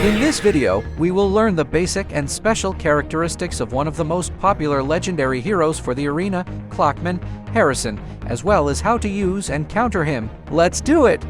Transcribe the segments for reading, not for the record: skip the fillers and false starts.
In this video, we will learn the basic and special characteristics of one of the most popular legendary heroes for the arena, Clockman Harrison, as well as how to use and counter him. Let's do it!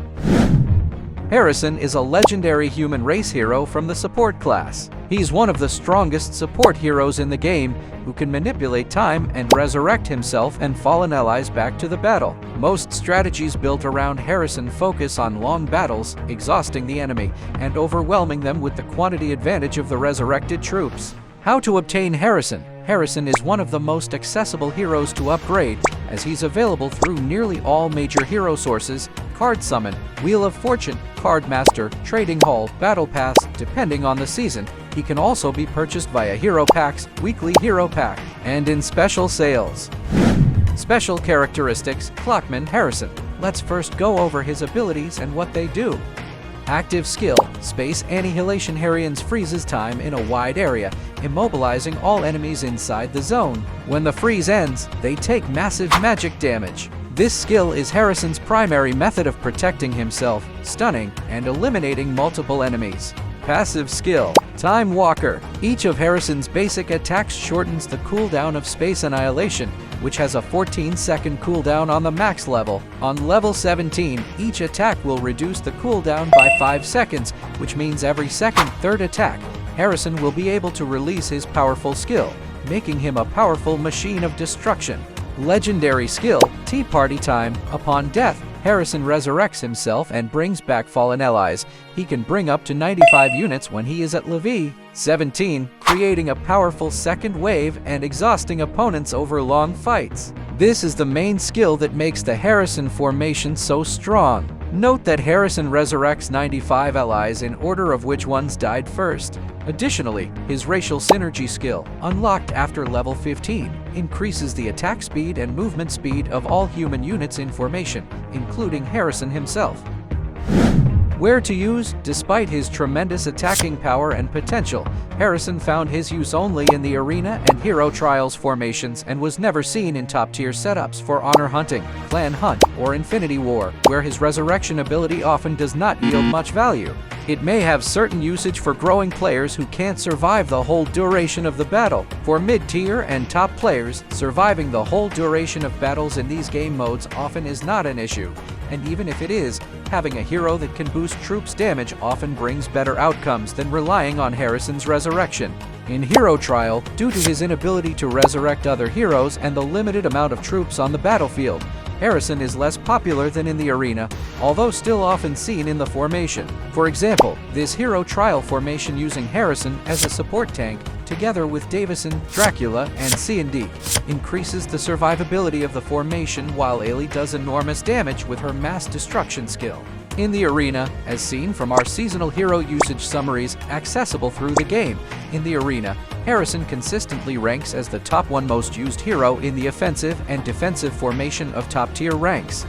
Harrison is a legendary human race hero from the support class. He's one of the strongest support heroes in the game, who can manipulate time and resurrect himself and fallen allies back to the battle. Most strategies built around Harrison focus on long battles, exhausting the enemy, and overwhelming them with the quantity advantage of the resurrected troops. How to obtain Harrison? Harrison is one of the most accessible heroes to upgrade, as he's available through nearly all major hero sources: Card Summon, Wheel of Fortune, Card Master, Trading Hall, Battle Pass, depending on the season. He can also be purchased via Hero Packs, Weekly Hero Pack, and in special sales. Special characteristics: Clockman Harrison. Let's first go over his abilities and what they do. Active skill: Space Annihilation. Harrison freezes time in a wide area, immobilizing all enemies inside the zone. When the freeze ends, they take massive magic damage. This skill is Harrison's primary method of protecting himself, stunning, and eliminating multiple enemies. Passive skill: Time Walker. Each of Harrison's basic attacks shortens the cooldown of Space Annihilation, which has a 14-second cooldown on the max level. On level 17, each attack will reduce the cooldown by 5 seconds, which means every third attack, Harrison will be able to release his powerful skill, making him a powerful machine of destruction. Legendary skill: Tea Party Time. Upon death, Harrison resurrects himself and brings back fallen allies. He can bring up to 95 units when he is at level 17, creating a powerful second wave and exhausting opponents over long fights. This is the main skill that makes the Harrison formation so strong. Note that Harrison resurrects 95 allies in order of which ones died first. Additionally, his racial synergy skill, unlocked after level 15, increases the attack speed and movement speed of all human units in formation, including Harrison himself. Where to use? Despite his tremendous attacking power and potential, Harrison found his use only in the arena and hero trials formations and was never seen in top-tier setups for honor hunting, clan hunt, or infinity war, where his resurrection ability often does not yield much value. It may have certain usage for growing players who can't survive the whole duration of the battle. For mid-tier and top players, surviving the whole duration of battles in these game modes often is not an issue. And even if it is, having a hero that can boost troops' damage often brings better outcomes than relying on Harrison's resurrection. In Hero Trial, due to his inability to resurrect other heroes and the limited amount of troops on the battlefield, Harrison is less popular than in the arena, although still often seen in the formation. For example, this Hero Trial formation using Harrison as a support tank, together with Davison, Dracula, and C&D, increases the survivability of the formation while Ailey does enormous damage with her mass destruction skill. In the arena, as seen from our seasonal hero usage summaries accessible through the game, in the arena, Harrison consistently ranks as the top one most used hero in the offensive and defensive formation of top-tier ranks.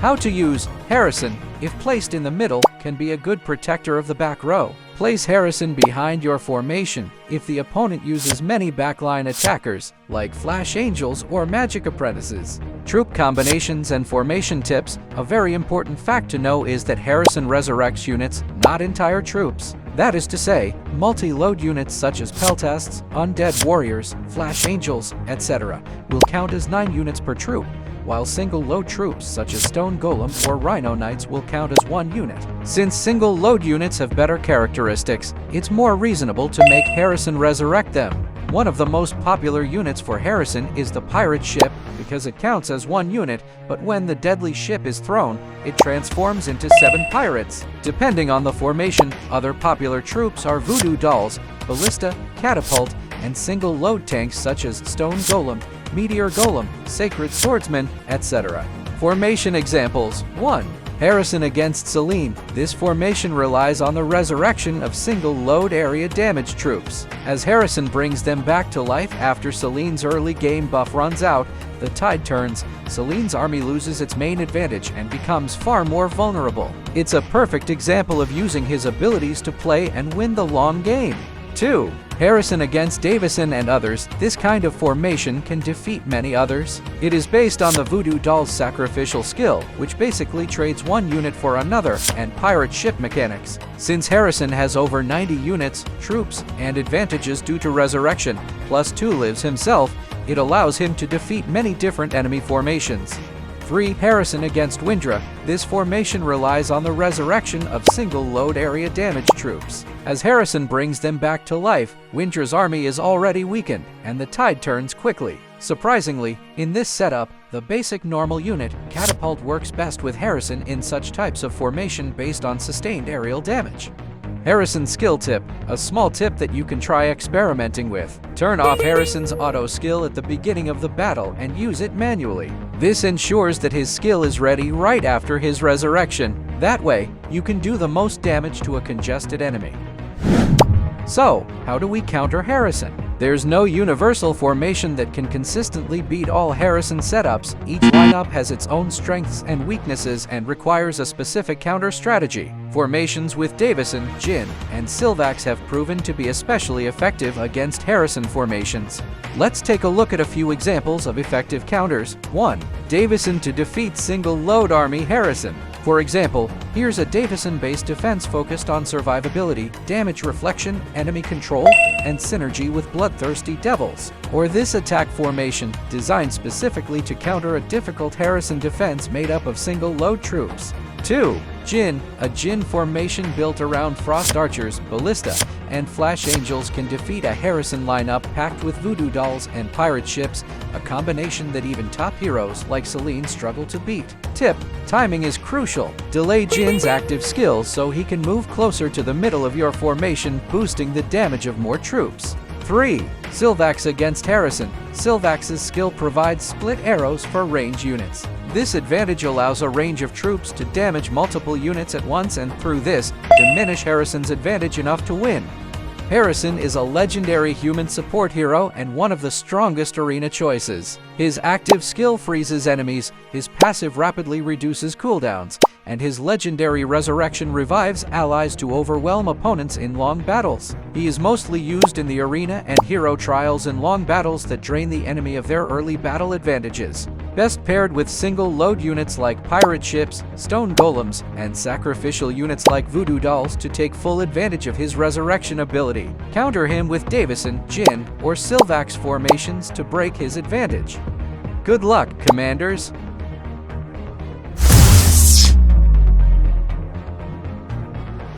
How to use Harrison? If placed in the middle, can be a good protector of the back row. Place Harrison behind your formation if the opponent uses many backline attackers, like Flash Angels or Magic Apprentices. Troop combinations and formation tips: a very important fact to know is that Harrison resurrects units, not entire troops. That is to say, multi-load units such as Peltasts, Undead Warriors, Flash Angels, etc. will count as 9 units per troop, while single-load troops such as Stone Golem or Rhino Knights will count as 1 unit. Since single-load units have better characteristics, it's more reasonable to make Harrison resurrect them. One of the most popular units for Harrison is the Pirate Ship, because it counts as 1 unit, but when the deadly ship is thrown, it transforms into 7 pirates. Depending on the formation, other popular troops are Voodoo Dolls, Ballista, Catapult, and single-load tanks such as Stone Golem, Meteor Golem, Sacred Swordsman, etc. Formation examples: 1. Harrison against Selene. This formation relies on the resurrection of single-load area damage troops. As Harrison brings them back to life after Selene's early game buff runs out, the tide turns, Selene's army loses its main advantage and becomes far more vulnerable. It's a perfect example of using his abilities to play and win the long game. 2. Harrison against Davison and others. This kind of formation can defeat many others. It is based on the Voodoo Doll's sacrificial skill, which basically trades one unit for another, and pirate ship mechanics. Since Harrison has over 90 units, troops, and advantages due to Resurrection, plus 2 lives himself, it allows him to defeat many different enemy formations. 3. Harrison against Wyndra. This formation relies on the resurrection of single load area damage troops. As Harrison brings them back to life, Wyndra's army is already weakened, and the tide turns quickly. Surprisingly, in this setup, the basic normal unit, Catapult, works best with Harrison in such types of formation based on sustained aerial damage. Harrison's skill tip, a small tip that you can try experimenting with. Turn off Harrison's auto skill at the beginning of the battle and use it manually. This ensures that his skill is ready right after his resurrection. That way, you can do the most damage to a congested enemy. So, how do we counter Harrison? There's no universal formation that can consistently beat all Harrison setups. Each lineup has its own strengths and weaknesses and requires a specific counter strategy. Formations with Davison, Jin, and Silvax have proven to be especially effective against Harrison formations. Let's take a look at a few examples of effective counters. 1. Davison to defeat single load army Harrison. For example, here's a Davison-based defense focused on survivability, damage reflection, enemy control, and synergy with bloodthirsty devils. Or this attack formation, designed specifically to counter a difficult Harrison defense made up of single-load troops. 2. Jin, a Jin formation built around Frost Archers, Ballista, and Flash Angels can defeat a Harrison lineup packed with Voodoo Dolls and pirate ships, a combination that even top heroes like Celine struggle to beat. Tip: timing is crucial. Delay Jin's active skills so he can move closer to the middle of your formation, boosting the damage of more troops. 3. Silvax against Harrison. Silvax's skill provides split arrows for range units. This advantage allows a range of troops to damage multiple units at once and through this, diminish Harrison's advantage enough to win. Harrison is a legendary human support hero and one of the strongest arena choices. His active skill freezes enemies, his passive rapidly reduces cooldowns, and his legendary resurrection revives allies to overwhelm opponents in long battles. He is mostly used in the arena and hero trials in long battles that drain the enemy of their early battle advantages. Best paired with single-load units like pirate ships, stone golems, and sacrificial units like Voodoo Dolls to take full advantage of his resurrection ability. Counter him with Davison, Jin, or Silvax formations to break his advantage. Good luck, Commanders!